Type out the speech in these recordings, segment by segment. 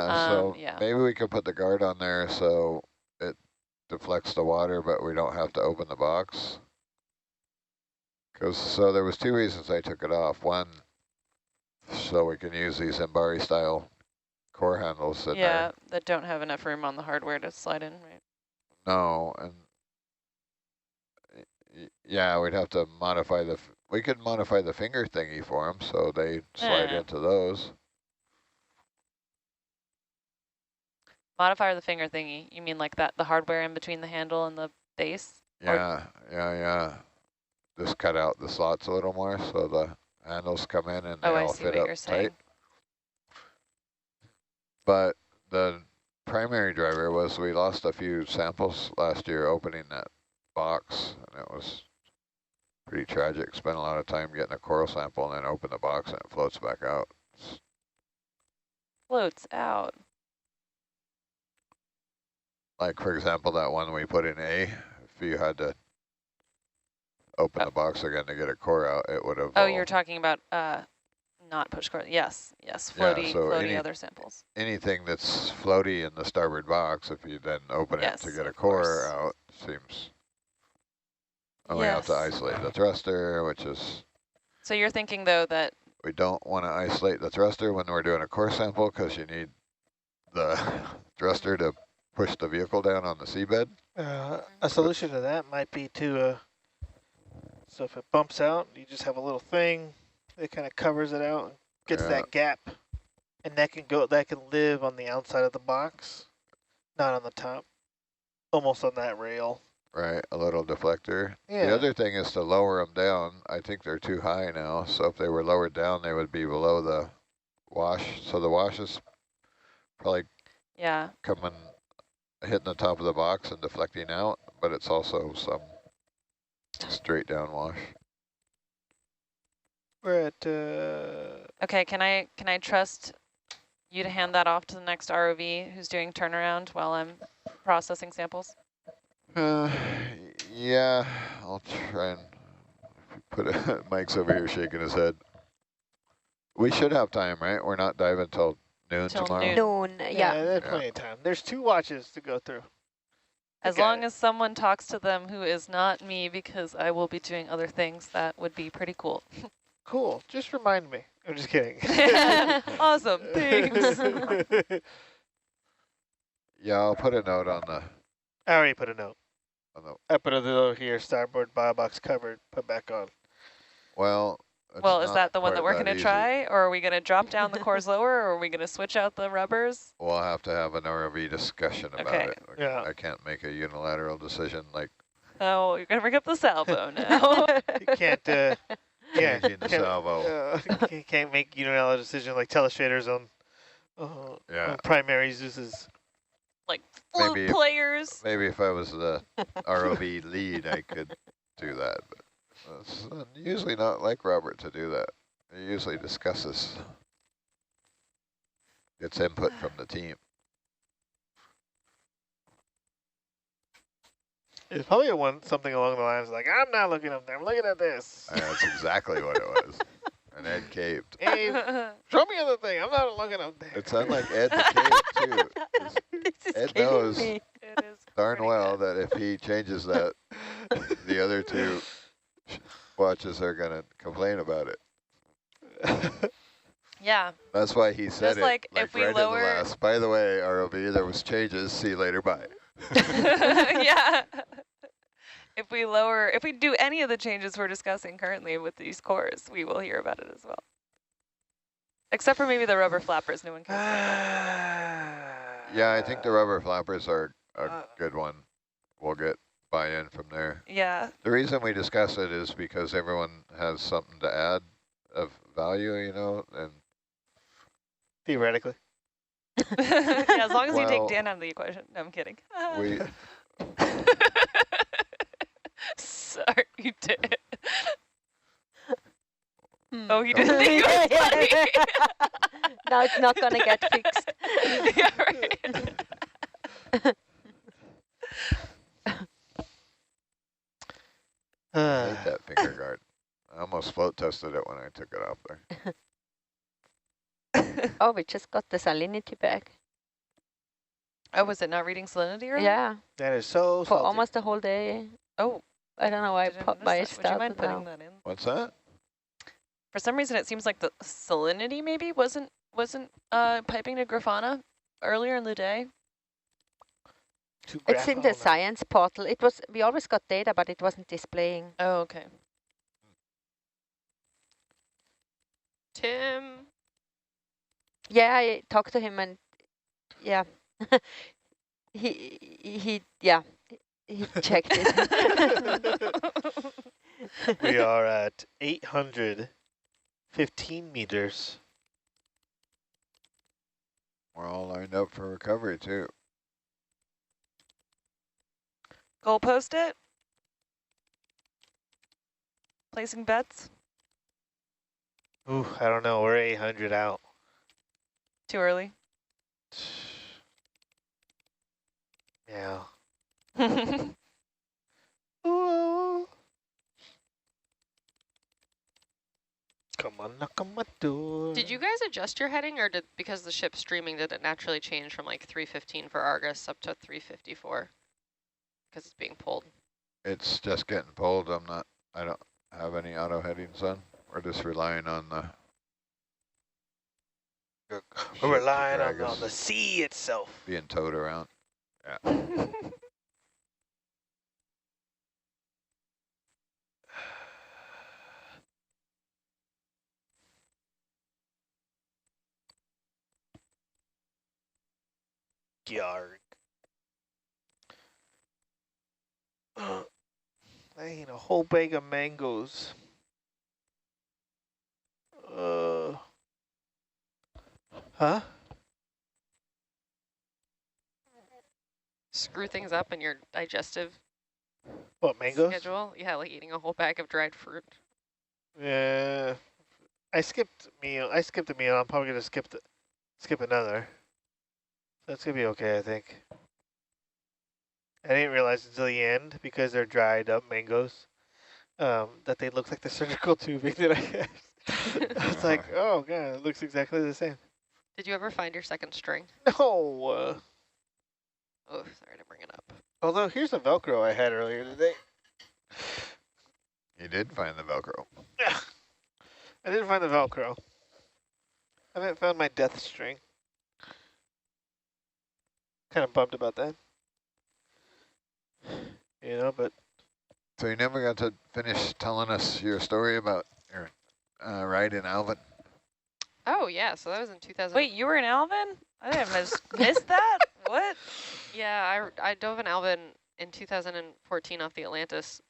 So Yeah. maybe we could put the guard on there so it deflects the water, but we don't have to open the box. So there was 2 reasons I took it off. One, so we can use these Embari style core handles in there. That don't have enough room on the hardware to slide in, right? No, and yeah, we'd have to modify we could modify the finger thingy for them so they slide into those. Modify the finger thingy. You mean like that, the hardware in between the handle and the base? Yeah, yeah. Just cut out the slots a little more so the handles come in and they all fit up tight. But the primary driver was we lost a few samples last year opening that box, and it was pretty tragic. Spent a lot of time getting a coral sample and then open the box and it floats back out. Floats out. Like, for example, that one we put in A, if you had to open the box again to get a core out, it would have... Oh, you're talking about not push core. Yes, floaty, yeah, so floaty other samples. Anything that's floaty in the starboard box, if you then open it to get a core out, seems... And we have to isolate the thruster, which is... So you're thinking, though, that... We don't want to isolate the thruster when we're doing a core sample because you need the thruster to push the vehicle down on the seabed. A solution to that might be to... so if it bumps out, you just have a little thing that kind of covers it out, gets that gap, and that can live on the outside of the box, not on the top, almost on that rail. Right, a little deflector. Yeah. The other thing is to lower them down. I think they're too high now, so if they were lowered down, they would be below the wash. So the wash is probably hitting the top of the box and deflecting out, but it's also some straight down wash. We're at... Okay, can I trust you to hand that off to the next ROV who's doing turnaround while I'm processing samples? Yeah, I'll try and put it. Mike's over here shaking his head. We should have time, right? We're not diving till noon tomorrow? Noon, yeah. There's plenty of time. There's 2 watches to go through. As long as someone talks to them who is not me, because I will be doing other things, that would be pretty cool. Cool. Just remind me. I'm just kidding. Awesome. Thanks. Yeah, I'll put a note on the... I already put a note. I put a note here, starboard bio box covered, put back on. Well, is that the one that we're going to try? Or are we going to drop down the cores lower? Or are we going to switch out the rubbers? We'll have to have an ROV discussion about it. Yeah. I can't make a unilateral decision like... Oh, you're going to bring up the salvo now. You can't... changing the salvo. You can't make unilateral decision like telestrators on primary Zeus's. Like float players. Maybe if I was the ROV lead, I could do that. But it's usually not like Robert to do that. He usually discusses, gets input from the team. It's probably something along the lines like, I'm not looking up there, I'm looking at this. That's exactly what it was. And Ed caved. Hey, show me the thing, I'm not looking up there. It sounded like Ed caved too. Ed knows darn well that if he changes that, the other 2 watches are going to complain about it. Yeah. That's why he said just like if we right lower... in the last. By the way, ROV, there was changes. See you later. Bye. Yeah. If we do any of the changes we're discussing currently with these cores, we will hear about it as well. Except for maybe the rubber flappers, no one cares about. Yeah, I think the rubber flappers are a good one. We'll get buy-in from there. Yeah. The reason we discuss it is because everyone has something to add of value, you know, and theoretically. Yeah, as long as you take Dan out of the equation. No, I'm kidding. We Sorry, you did. Oh, he didn't think it was funny. Now it's not going to get fixed. Yeah, right. I hate that finger guard. I almost float tested it when I took it off there. Oh, we just got the salinity back. Oh, was it not reading salinity earlier? Yeah, That is so for salty. almost a whole day. Oh, I don't know why didn't pop miss my that. Would you mind started putting now. that in? What's that? For some reason, it seems like the salinity maybe wasn't piping to Grafana earlier in the day. It's in the science portal. It was, we always got data, but it wasn't displaying. Oh, okay. Tim. Yeah, I talked to him and yeah, he checked it. We are at 815 meters. We're all lined up for recovery too. Goalpost it. Placing bets. Ooh, I don't know. We're 800 out. Too early. Yeah. Ooh. Come on, knock on my door. Did you guys adjust your heading, or because the ship's streaming, did it naturally change from like 315 for Argus up to 354? Because it's being pulled. It's just getting pulled. I don't have any auto headings on. We're just relying on the We're relying on drag us. the sea itself. Being towed around. Yeah. Yarg. I ate a whole bag of mangoes. Huh? Screw things up in your digestive What, mangoes? schedule. Yeah, like eating a whole bag of dried fruit. Yeah. I skipped meal. I skipped a meal. I'm probably gonna skip another. That's gonna be okay, I think. I didn't realize until the end, because they're dried up mangoes, that they look like the surgical tubing that I had. I was like, oh god, it looks exactly the same. Did you ever find your second string? No. Oh, sorry to bring it up. Although here's a Velcro I had earlier today. You did find the Velcro. I didn't find the Velcro. I haven't found my death string. Kind of bummed about that. You know, but So you never got to finish telling us your story about your ride in Alvin? Oh, yeah, so that was in 2000. Wait, you were in Alvin? I didn't missed that? What? Yeah, I dove in Alvin in 2014 off the Atlantis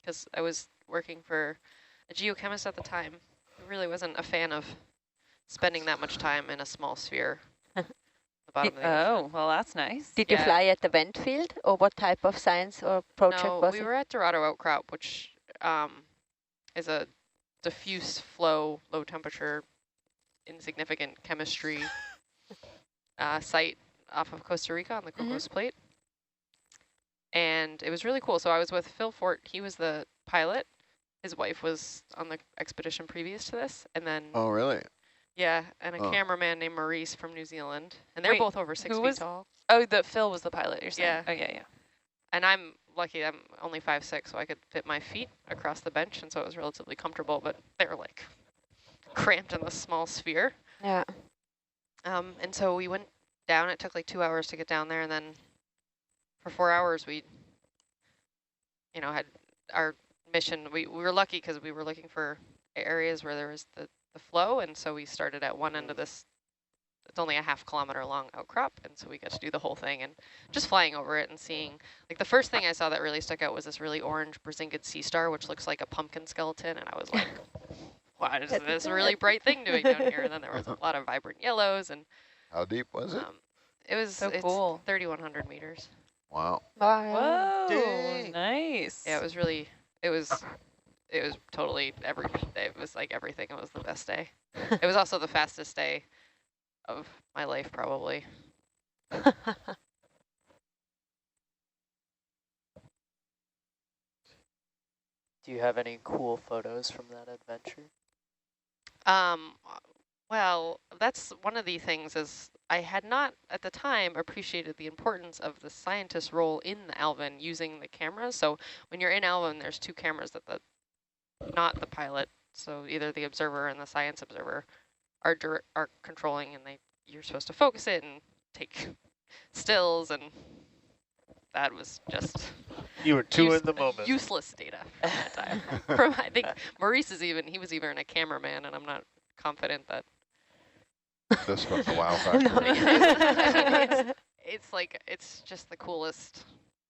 because I was working for a geochemist at the time who really wasn't a fan of spending that much time in a small sphere. At the bottom of the ocean. Oh, well, that's nice. Did you fly at the vent field, or what type of science or project No, was we it? were at Dorado Outcrop, which is a diffuse flow, low temperature, insignificant chemistry site off of Costa Rica on the Cocos Plate. And it was really cool. So I was with Phil Fort. He was the pilot. His wife was on the expedition previous to this. And then, Oh, really? yeah, and a cameraman named Maurice from New Zealand. And they're Wait, both over 6 feet tall. Oh, Phil was the pilot, you're saying? Yeah. Oh, yeah. And I'm lucky, I'm only 5'6", so I could fit my feet across the bench, and so it was relatively comfortable, but they were like cramped in this small sphere. Yeah. And so we went down. It took like 2 hours to get down there, and then for 4 hours we, had our mission. We were lucky because we were looking for areas where there was the flow, and so we started at one end of this. It's only a ½ kilometer long outcrop, and so we got to do the whole thing, and just flying over it and seeing, like the first thing I saw that really stuck out was this really orange Brisingid sea star, which looks like a pumpkin skeleton, and I was like, what is this really bright thing doing down here? And then there was a lot of vibrant yellows, and How deep was it? it's cool. 3,100 meters. Wow. Whoa, Dang. nice. Yeah, it was totally every day. It was like everything. It was the best day. It was also the fastest day of my life, probably. Do you have any cool photos from that adventure? Well, that's one of the things is I had not at the time appreciated the importance of the scientist's role in the Alvin using the cameras. So when you're in Alvin, there's two cameras that not the pilot, so either the observer and the science observer are controlling, and you're supposed to focus it and take stills, and that was just You were too in the moment. useless data from that time. From I think Maurice he was even a cameraman, and I'm not confident that. This from the wow factor. It's just the coolest.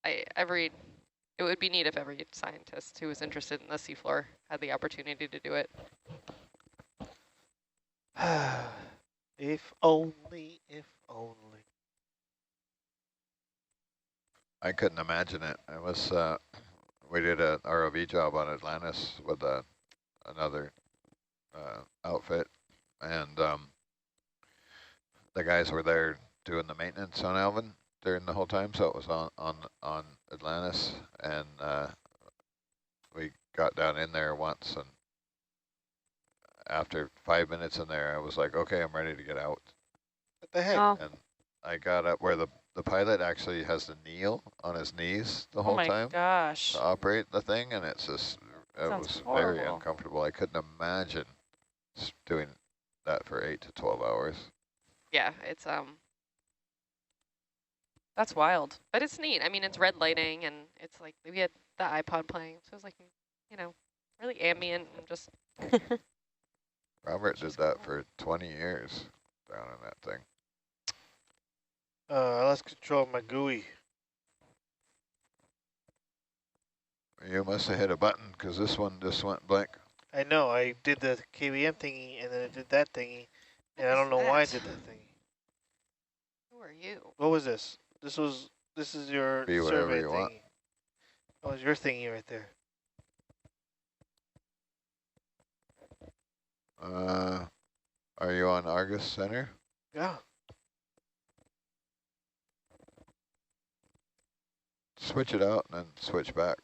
It would be neat if every scientist who was interested in the seafloor had the opportunity to do it. If only, if only. I couldn't imagine it. It was, we did an ROV job on Atlantis with another outfit, and the guys were there doing the maintenance on Alvin during the whole time, so it was on Atlantis, and we got down in there once, and after 5 minutes in there, I was like, okay, I'm ready to get out. What the heck? Oh, And I got up where the pilot actually has to kneel on his knees the whole time gosh. to operate the thing, and it's just, it Sounds was horrible. very uncomfortable. I couldn't imagine doing that for 8 to 12 hours. Yeah, it's That's wild. but it's neat. I mean, it's red lighting, and it's like we had the iPod playing, so it was like, you know, really ambient and just. Robert did that for 20 years down in that thing. I lost control of my GUI. You must have hit a button because this one just went blank. I know, I did the KVM thingy, and then I did that thingy, and I don't know why I did that thingy. Who are you? What was this? This is your Be whatever survey you thingy. want. That was your thingy right there. Are you on Argus Center? Yeah. Switch it out and then switch back.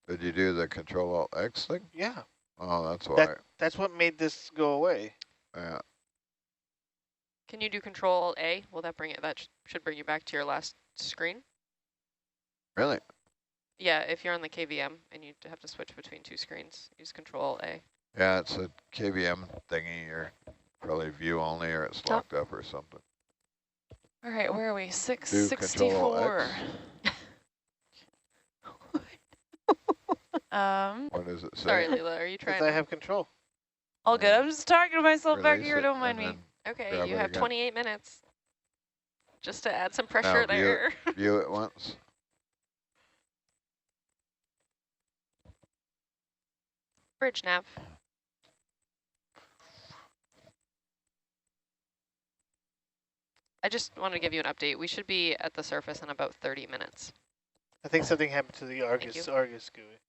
Did you do the Control-Alt-X thing? Yeah. Oh, that's why. That's what made this go away. Yeah. Can you do Control-A? Will that bring it? That should bring you back to your last screen. Really? Yeah, if you're on the KVM and you have to switch between two screens, use Control-A. Yeah, it's a KVM thingy, or probably view only, or it's locked up or something. All right, where are we? Do 664. Control-X. What does it say? Sorry, Leela, are you Because trying? I have control. All good. I'm just talking to myself back Release here. it Don't mind and me. Okay, grab you it have again. 28 minutes. Just to add some pressure Now view it. there. View it once. Bridge nav. I just wanted to give you an update. We should be at the surface in about 30 minutes. I think something happened to the Argus you. GUI.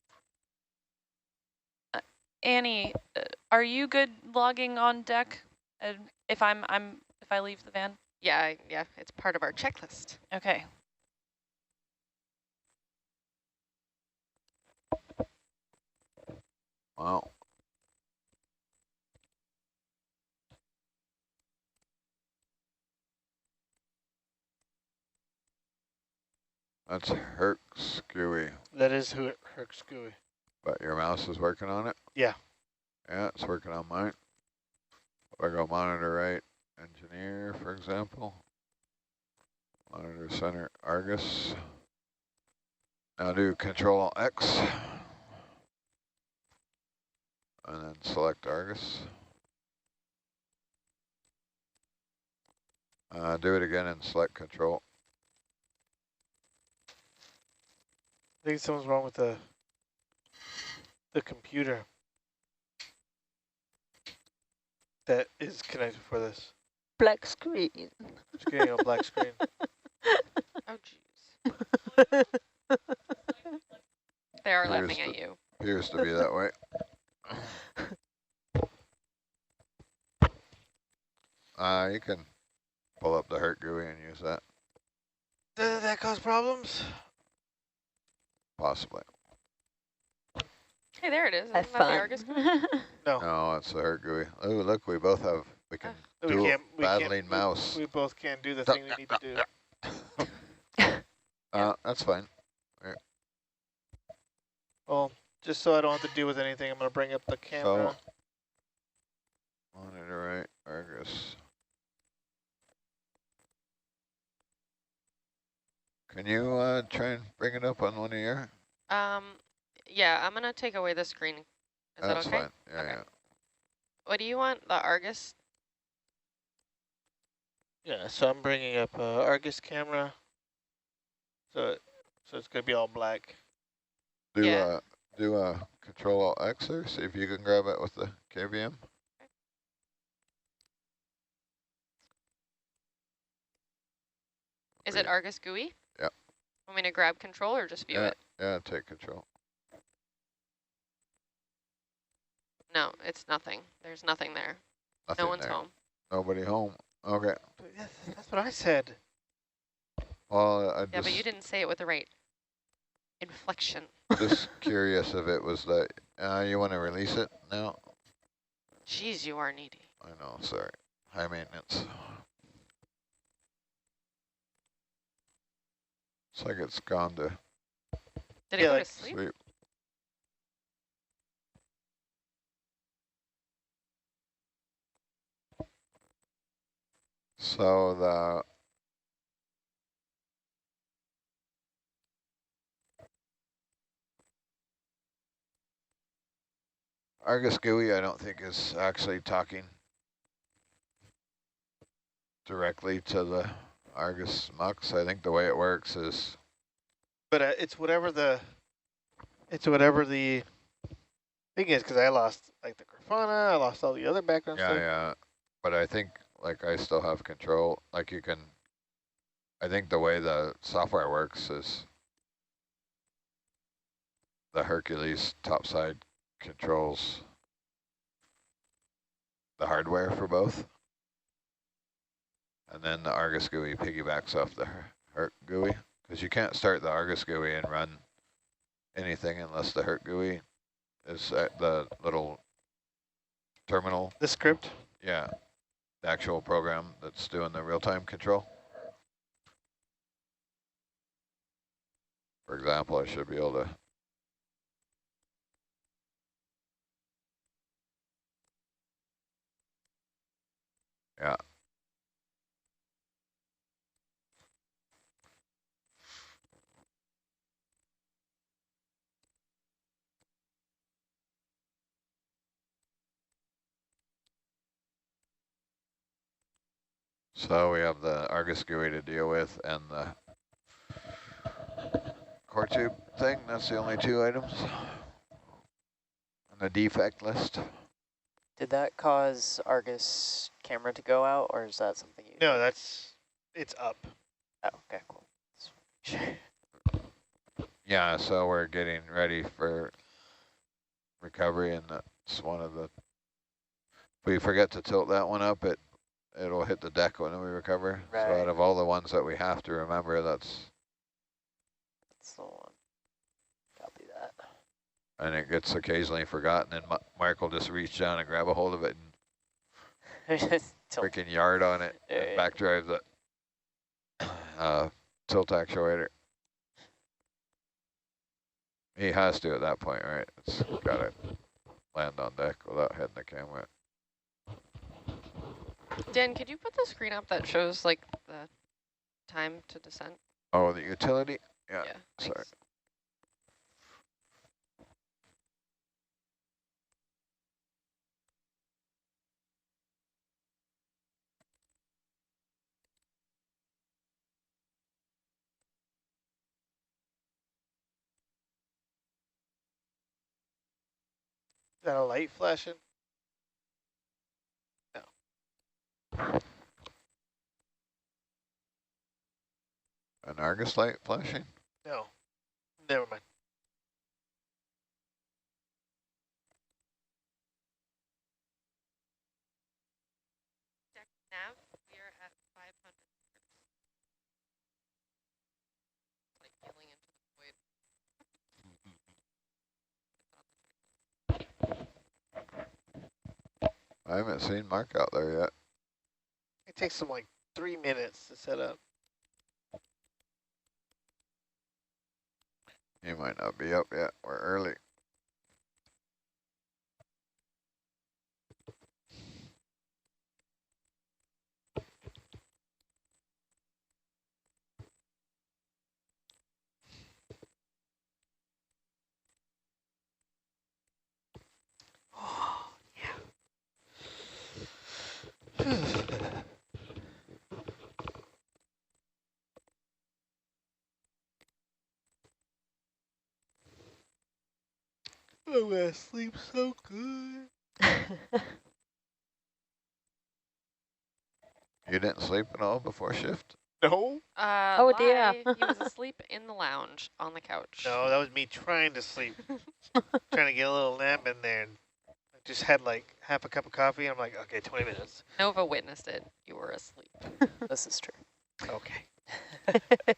Annie, are you good logging on deck? If I leave the van? Yeah, it's part of our checklist. Okay. Wow. That's Herc's GUI, That is Herc's GUI. but your mouse is working on it? Yeah. Yeah, it's working on mine. If I go monitor right, engineer, for example. Monitor center, Argus. Now do Control-X. And then select Argus. Do it again and select Control. I think something's wrong with the computer that is connected for this. black screen. It's getting a black screen. Oh, jeez. They are laughing at you. Appears to be that way. You can pull up the Herc GUI and use that, Does that cause problems? possibly. Hey, there it is. Have Isn't that the fun. Argus? No, No, it's the Hercules. Oh, look, we both have, we can we dual can't. battling mouse. We both can't do the thing we need to do. That's fine. Well, just so I don't have to deal with anything, I'm going to bring up the camera. Monitor right, Argus. Can you try and bring it up on one of your? Yeah, I'm gonna take away the screen. Is that That's okay? fine. Yeah, Okay. yeah. What do you want? The Argus? Yeah, so I'm bringing up Argus camera. So it's going to be all black. Yeah. Do a Control Alt X there. See if you can grab it with the KVM. Is it Argus GUI? Yep. Want me to grab control or just view it? Yeah, take control. No, it's nothing. There's nothing there. Nothing No one's there. home. Nobody home. Okay. That's what I said. Well, I Yeah, but you didn't say it with the right inflection. just curious if it was that you want to release it now. Jeez, you are needy. I know. Sorry. High maintenance. It's like it's gone to Did it go to sleep? sleep. So the Argus GUI, I don't think is actually talking directly to the Argus Mux. I think the way it works is, But it's whatever the thing is, because I lost like the Grafana, I lost all the other background stuff. yeah. But I think like I still have control. Like you can, I think the way the software works is the Hercules topside controls the hardware for both. And then the Argus GUI piggybacks off the Herc GUI, because you can't start the Argus GUI and run anything unless the Herc GUI is at the little terminal. The script? Yeah, the actual program that's doing the real-time control. For example, I should be able to. Yeah. So we have the Argus GUI to deal with and the core tube thing. That's the only two items on the defect list. Did that cause Argus camera to go out, or is that something you... No, it's up. Oh, okay, cool. Yeah, so we're getting ready for recovery, and that's one of the, if we forget to tilt that one up, it'll hit the deck when we recover. Right. So out of all the ones that we have to remember, that's the one. Copy that. and it gets occasionally forgotten, and Mark will just reach down and grab a hold of it and Tilt. freaking yard on it Yeah, and yeah. back drive the tilt actuator. He has to at that point, right? It's got to land on deck without hitting the camera. Dan, could you put the screen up that shows like the time to descent? Oh, the utility? Yeah, Yeah, sorry. thanks. Is that a light flashing? An Argus light flashing? No. Never mind. Deck nav, we are at 500. It's like yelling into the void. I haven't seen Mark out there yet. It takes them like 3 minutes to set up. He might not be up yet. We're early. I'm gonna sleep so good. You didn't sleep at all before shift? No? Oh, dear. Lie. He was asleep in the lounge on the couch. No, that was me trying to sleep. Trying to get a little nap in there. And I just had like half a cup of coffee. I'm like, okay, 20 minutes. Nova witnessed it. You were asleep. This is true. Okay.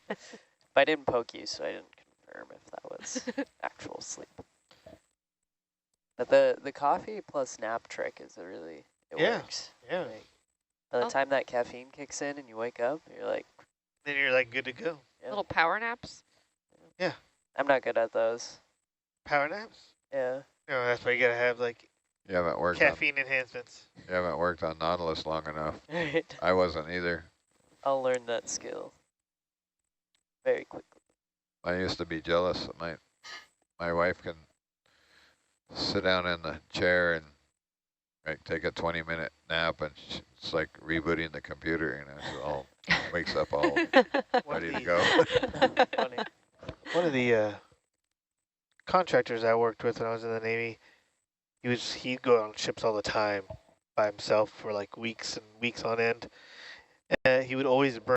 But I didn't poke you, so I didn't confirm if that was actual sleep. But the coffee plus nap trick is it Yeah, works. yeah. Like, by the time that caffeine kicks in and you wake up, you're like, Then you're like good to go. yeah. Little power naps. I'm not good at those. Power naps? Yeah. No, that's why you gotta have like You haven't worked on, caffeine enhancements. you haven't worked on Nautilus long enough. Right. I wasn't either. I'll learn that skill very quickly. I used to be jealous that my wife can sit down in the chair and like take a 20-minute nap, and it's like rebooting the computer, you know, so all wakes up all ready to go. Funny. One of the contractors I worked with when I was in the Navy, he'd go on ships all the time by himself for like weeks and weeks on end. And he would always burn